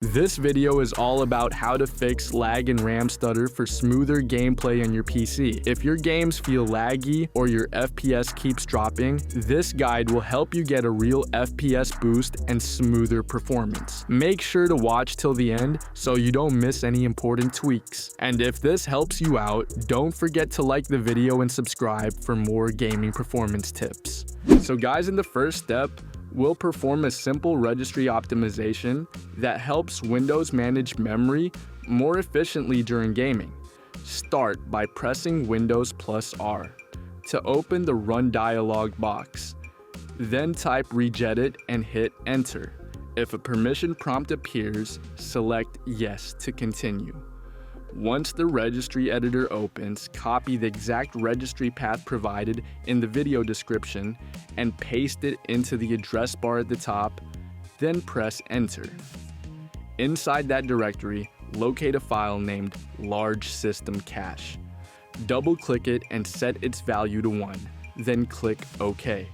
This video is all about how to fix lag and RAM stutter for smoother gameplay on your PC. If your games feel laggy or your FPS keeps dropping, this guide will help you get a real FPS boost and smoother performance. Make sure to watch till the end so you don't miss any important tweaks. And if this helps you out, don't forget to like the video and subscribe for more gaming performance tips. So guys, in the first step, we'll perform a simple registry optimization that helps Windows manage memory more efficiently during gaming. Start by pressing Windows + R to open the Run dialog box. Then type regedit and hit Enter. If a permission prompt appears, select Yes to continue. Once the registry editor opens, copy the exact registry path provided in the video description and paste it into the address bar at the top, then press Enter. Inside that directory, locate a file named LargeSystemCache. Double-click it and set its value to 1, then click OK.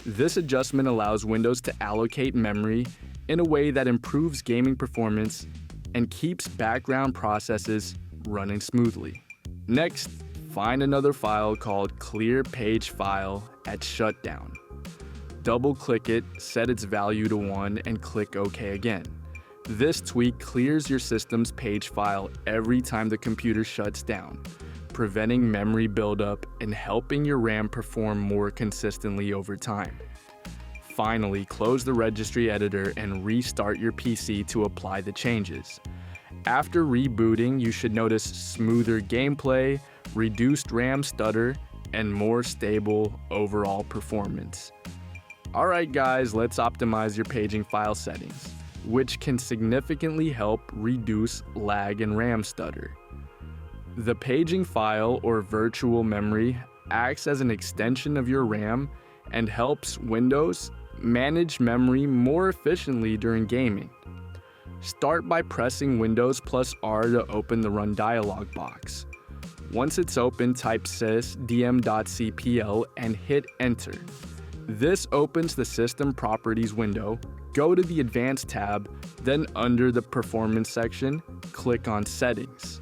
This adjustment allows Windows to allocate memory in a way that improves gaming performance and keeps background processes running smoothly. Next, find another file called Clear Page File at Shutdown. Double-click it, set its value to 1, and click OK again. This tweak clears your system's page file every time the computer shuts down, preventing memory buildup and helping your RAM perform more consistently over time. Finally, close the registry editor and restart your PC to apply the changes. After rebooting, you should notice smoother gameplay, reduced RAM stutter, and more stable overall performance. Alright guys, let's optimize your paging file settings, which can significantly help reduce lag and RAM stutter. The paging file or virtual memory acts as an extension of your RAM and helps Windows manage memory more efficiently during gaming. Start by pressing Windows + R to open the Run dialog box. Once it's open, type sys.dm.cpl and hit Enter. This opens the System Properties window. Go to the Advanced tab, then under the Performance section, click on Settings.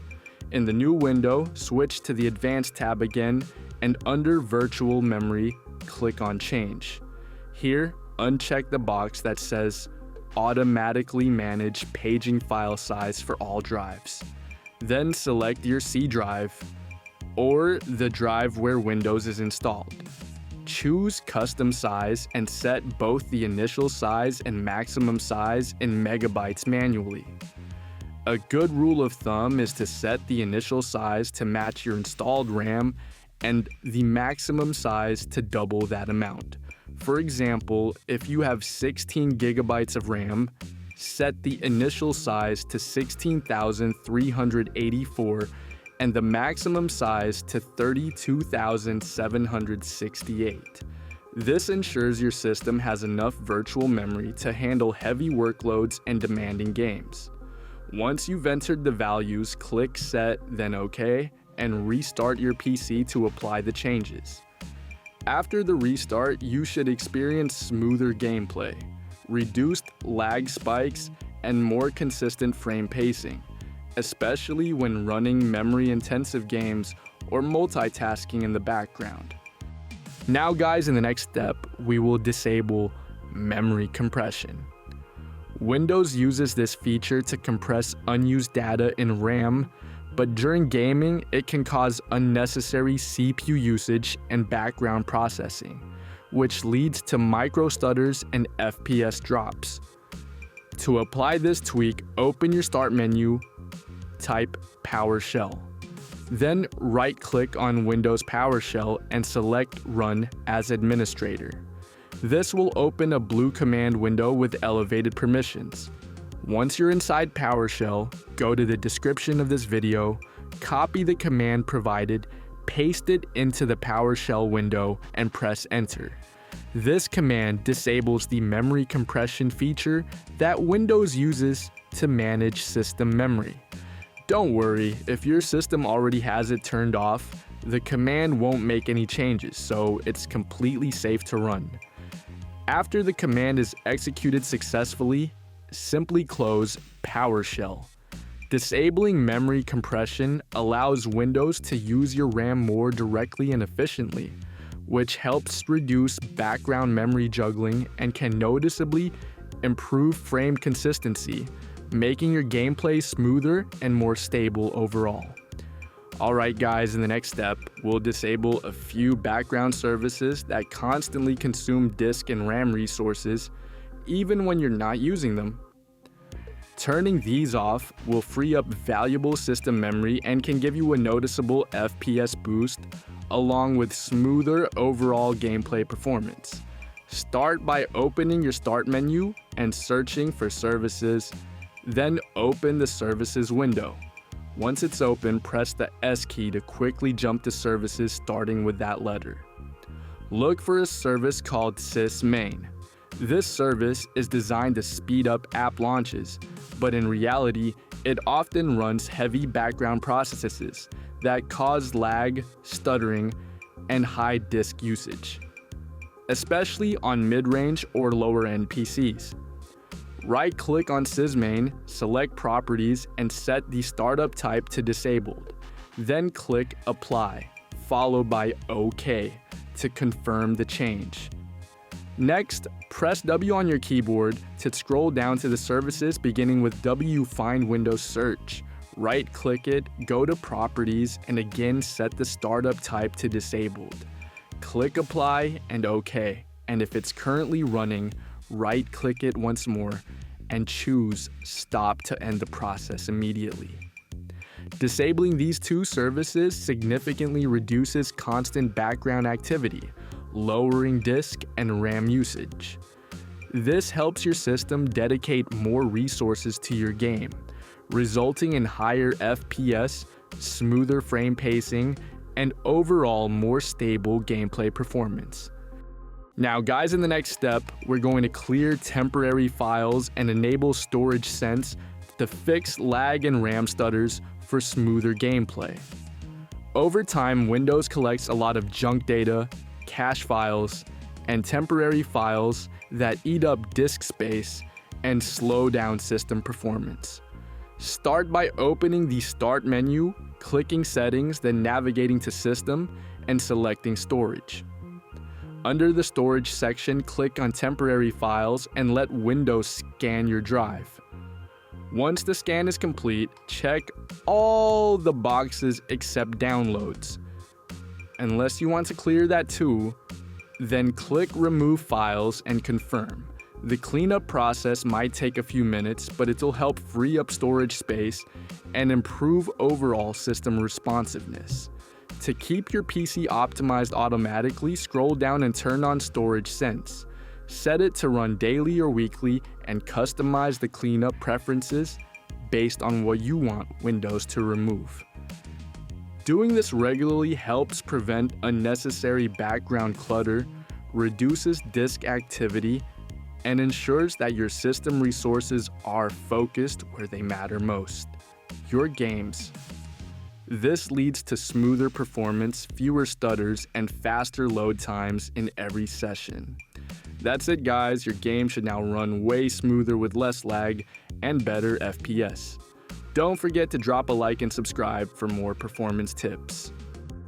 In the new window, switch to the Advanced tab again, and under Virtual Memory, click on Change. Here, uncheck the box that says Automatically Manage Paging File Size for all drives. Then select your C drive or the drive where Windows is installed. Choose Custom Size and set both the initial size and maximum size in megabytes manually. A good rule of thumb is to set the initial size to match your installed RAM and the maximum size to double that amount. For example, if you have 16 gigabytes of RAM, set the initial size to 16,384 and the maximum size to 32,768. This ensures your system has enough virtual memory to handle heavy workloads and demanding games. Once you've entered the values, click Set, then OK, and restart your PC to apply the changes. After the restart, you should experience smoother gameplay, reduced lag spikes, and more consistent frame pacing, especially when running memory-intensive games or multitasking in the background. Now guys, in the next step, we will disable memory compression. Windows uses this feature to compress unused data in RAM, but during gaming, it can cause unnecessary CPU usage and background processing, which leads to micro stutters and FPS drops. To apply this tweak, open your Start menu, type PowerShell. Then right-click on Windows PowerShell and select Run as Administrator. This will open a blue command window with elevated permissions. Once you're inside PowerShell, go to the description of this video, copy the command provided, paste it into the PowerShell window, and press Enter. This command disables the memory compression feature that Windows uses to manage system memory. Don't worry, if your system already has it turned off, the command won't make any changes, so it's completely safe to run. After the command is executed successfully, simply close PowerShell. Disabling memory compression allows Windows to use your RAM more directly and efficiently, which helps reduce background memory juggling and can noticeably improve frame consistency, making your gameplay smoother and more stable overall. Alright guys, in the next step, we'll disable a few background services that constantly consume disk and RAM resources, even when you're not using them. Turning these off will free up valuable system memory and can give you a noticeable FPS boost, along with smoother overall gameplay performance. Start by opening your Start menu and searching for Services, then open the Services window. Once it's open, press the S key to quickly jump to services starting with that letter. Look for a service called sysmain. This service is designed to speed up app launches, but in reality, it often runs heavy background processes that cause lag, stuttering, and high disk usage, especially on mid-range or lower-end PCs. Right-click on sysmain, select Properties, and set the startup type to Disabled. Then click Apply, followed by OK to confirm the change. Next, press W on your keyboard to scroll down to the services beginning with W Find Windows Search. Right-click it, go to Properties, and again set the startup type to Disabled. Click Apply and OK, and if it's currently running, right-click it once more and choose Stop to end the process immediately. Disabling these two services significantly reduces constant background activity, lowering disk and RAM usage. This helps your system dedicate more resources to your game, resulting in higher FPS, smoother frame pacing, and overall more stable gameplay performance. Now guys, in the next step, we're going to clear temporary files and enable storage sense to fix lag and RAM stutters for smoother gameplay. Over time, Windows collects a lot of junk data, cache files, and temporary files that eat up disk space and slow down system performance. Start by opening the Start menu, clicking Settings, then navigating to System and selecting Storage. Under the Storage section, click on Temporary Files and let Windows scan your drive. Once the scan is complete, check all the boxes except Downloads. Unless you want to clear that too, then click Remove Files and confirm. The cleanup process might take a few minutes, but it'll help free up storage space and improve overall system responsiveness. To keep your PC optimized automatically, scroll down and turn on Storage Sense. Set it to run daily or weekly and customize the cleanup preferences based on what you want Windows to remove. Doing this regularly helps prevent unnecessary background clutter, reduces disk activity, and ensures that your system resources are focused where they matter most: your games. This leads to smoother performance, fewer stutters, and faster load times in every session. That's it guys, your game should now run way smoother with less lag and better FPS. Don't forget to drop a like and subscribe for more performance tips.